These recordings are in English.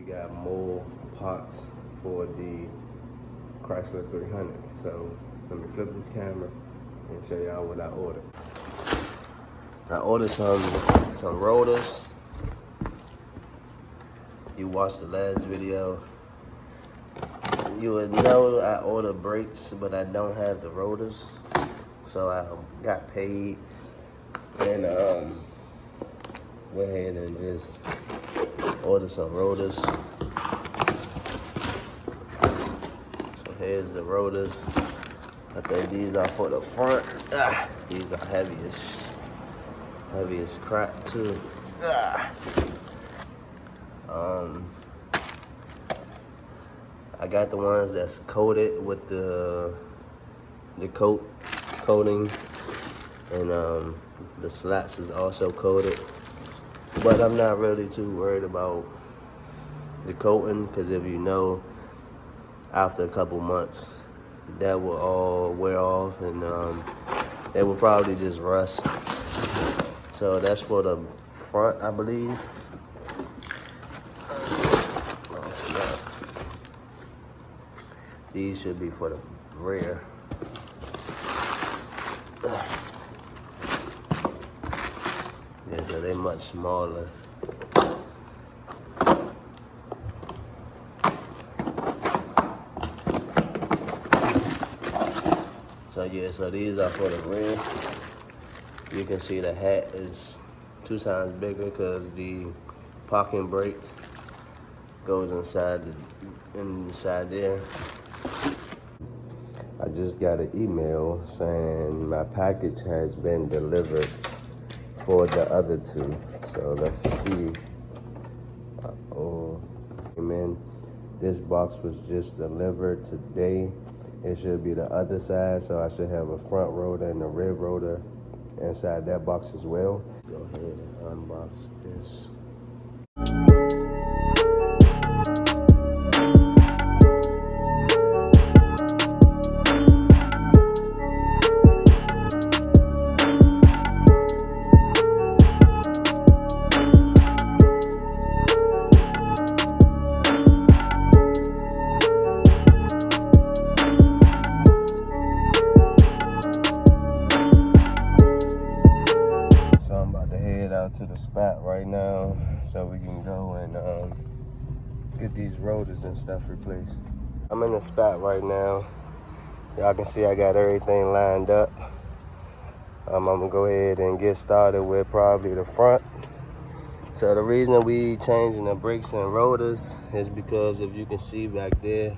got more parts for the Chrysler 300. So let me flip this camera and show y'all what I ordered. I ordered some rotors. You watched the last video, you would know I ordered brakes, but I don't have the rotors. So I got paid and went ahead and just ordered some rotors. So here's the rotors. I think these are for the front. These are heavy as crap too. I got the ones that's coated with the coating, and the slats is also coated. But I'm not really too worried about the coating, because if you know, after a couple months, that will all wear off, and it will probably just rust. So that's for the front, I believe. Oh, snap. These should be for the rear. Yeah, so they're much smaller. So yeah, so these are for the rear. You can see the hat is 2 times bigger because the parking brake goes inside there. I just got an email saying my package has been delivered for the other two. So let's see. Amen. This box was just delivered today. It should be the other side, so I should have a front rotor and a rear rotor inside that box as well. Go ahead and unbox this. Out to the spot right now so we can go and get these rotors and stuff replaced. I'm in the spot right now. Y'all can see I got everything lined up. I'm gonna go ahead and get started with probably the front. So the reason we changing the brakes and rotors is because if you can see back there,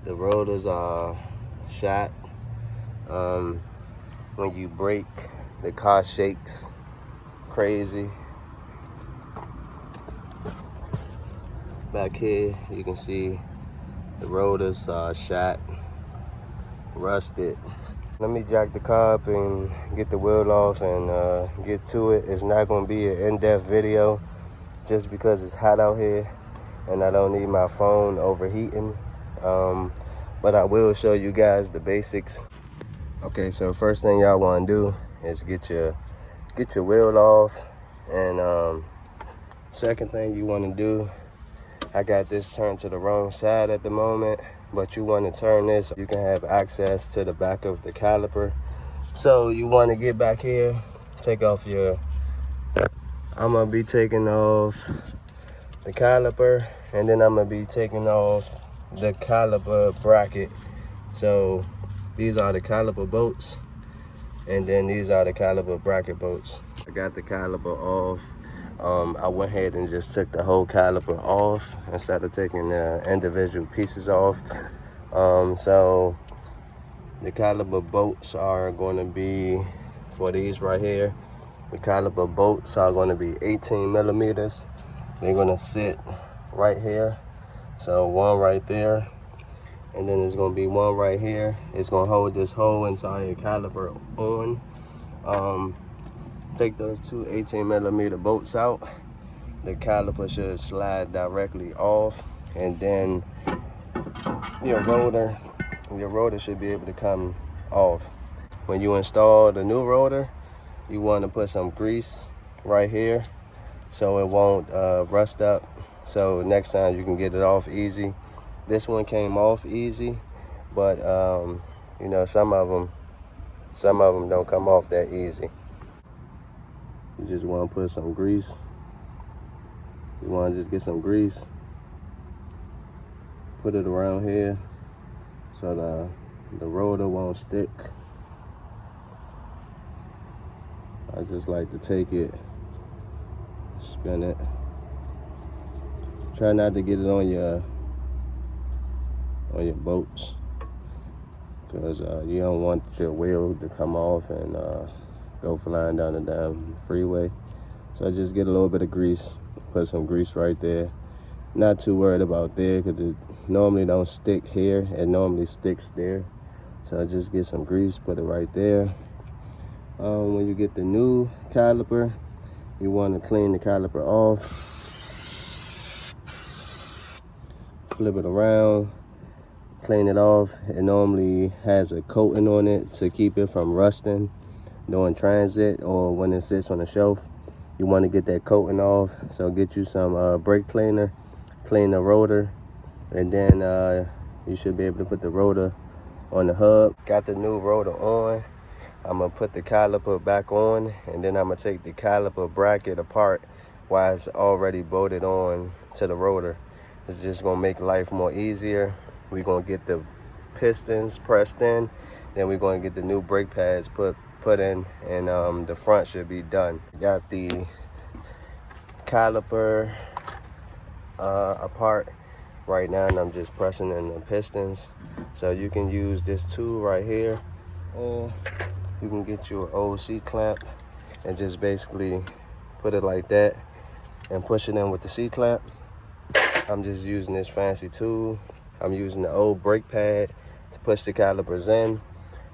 the rotors are shot. When you brake, the car shakes crazy. Back here you can see the rotors are shot, rusted. Let me jack the car up and get the wheel off and get to it. It's not going to be an in-depth video just because it's hot out here and I don't need my phone overheating, but I will show you guys the basics. Okay, so first thing y'all want to do is get your wheel off, and second thing you want to do, I got this turned to the wrong side at the moment, but you want to turn this so you can have access to the back of the caliper. So you want to get back here, take off I'm gonna be taking off the caliper, and then I'm gonna be taking off the caliper bracket. So these are the caliper bolts, and then these are the caliper bracket bolts. I got the caliper off. I went ahead and just took the whole caliper off instead of taking the individual pieces off. So the caliper bolts are going to be, for these right here, the caliper bolts are going to be 18 millimeters. They're going to sit right here. So one right there, and then there's going to be one right here. It's going to hold this whole entire caliper on. Take those two 18 millimeter bolts out. The caliper should slide directly off, and then your rotor should be able to come off. When you install the new rotor, you want to put some grease right here so it won't rust up so next time you can get it off easy. This one came off easy, but you know, some of them don't come off that easy. You just want to put some grease. You want to just get some grease, put it around here so the rotor won't stick. I just like to take it, spin it. Try not to get it on your bolts, because you don't want your wheel to come off and go flying down the damn freeway. So I just get a little bit of grease, put some grease right there. Not too worried about there, because it normally don't stick here. It normally sticks there. So I just get some grease, put it right there. When you get the new caliper, you want to clean the caliper off. Flip it around, clean it off. It normally has a coating on it to keep it from rusting during transit or when it sits on the shelf. You want to get that coating off. So get you some brake cleaner, clean the rotor, and then you should be able to put the rotor on the hub. Got the new rotor on. I'm gonna put the caliper back on, and then I'm gonna take the caliper bracket apart while it's already bolted on to the rotor. It's just gonna make life more easier. We're gonna get the pistons pressed in, then we're gonna get the new brake pads put in, and the front should be done. Got the caliper apart right now, and I'm just pressing in the pistons. So you can use this tool right here, or you can get your old C-clamp and just basically put it like that and push it in with the C-clamp. I'm just using this fancy tool. I'm using the old brake pad to push the calipers in.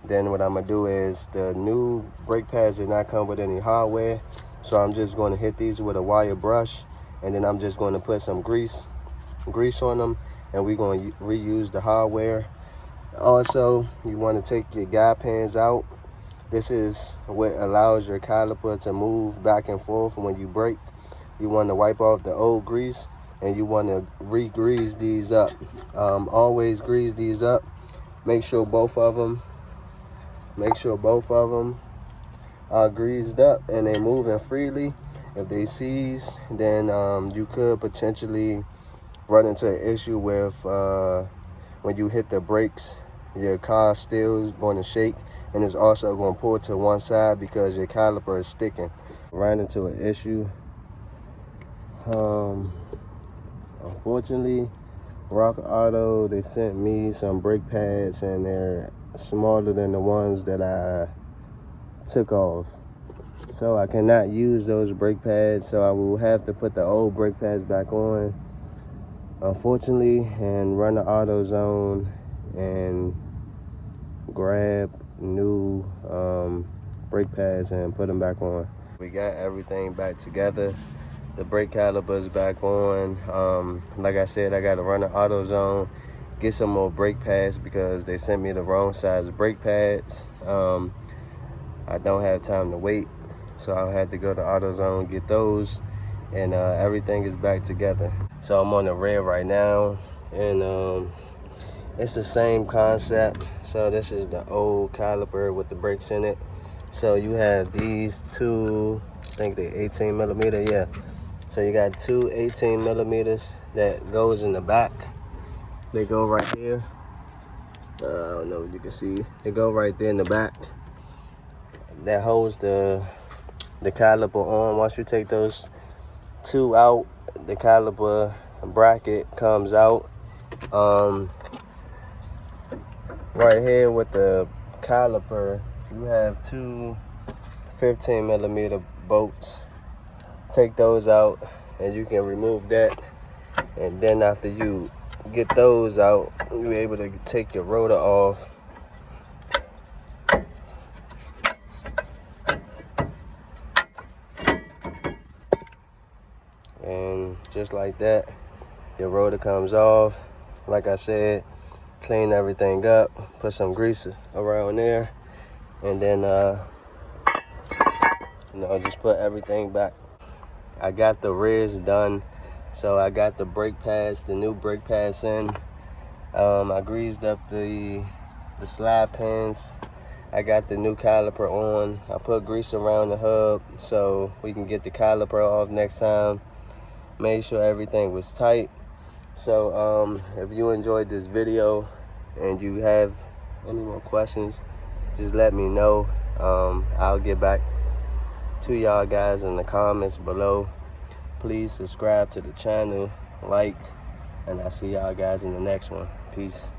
Then what I'm gonna do is, the new brake pads do not come with any hardware, so I'm just going to hit these with a wire brush, and then I'm just going to put some grease on them, and we're going to reuse the hardware. Also, you want to take your guide pins out. This is what allows your caliper to move back and forth when you brake. You want to wipe off the old grease, and you want to re-grease these up. Always grease these up. Make sure both of them are greased up and they're moving freely. If they seize, then you could potentially run into an issue with when you hit the brakes, your car still is going to shake, and it's also going to pull to one side because your caliper is sticking. Ran into an issue. Unfortunately, Rock Auto, they sent me some brake pads, and they're smaller than the ones that I took off. So I cannot use those brake pads, so I will have to put the old brake pads back on, unfortunately, and run the AutoZone and grab new brake pads and put them back on. We got everything back together. The brake calipers back on. Like I said, I got to run the AutoZone, get some more brake pads because they sent me the wrong size brake pads. I don't have time to wait, so I'll have to go to AutoZone, get those, and everything is back together. So I'm on the red right now, and it's the same concept. So this is the old caliper with the brakes in it. So you have these two, I think they're 18 millimeter, yeah. So you got two 18 millimeters that goes in the back. They go right here. I don't know if you can see. They go right there in the back. That holds the caliper on. Once you take those two out, the caliper bracket comes out. Right here with the caliper, you have two 15 millimeter bolts. Take those out, and you can remove that. And then after you get those out, you're able to take your rotor off. And just like that, your rotor comes off. Like I said, clean everything up, put some grease around there, and then just put everything back. I got the rears done. So I got the brake pads, the new brake pads in. I greased up the slide pins. I got the new caliper on. I put grease around the hub so we can get the caliper off next time. Made sure everything was tight. So if you enjoyed this video and you have any more questions, just let me know. I'll get back to y'all guys in the comments below. Please subscribe to the channel, like, and I'll see y'all guys in the next one. Peace.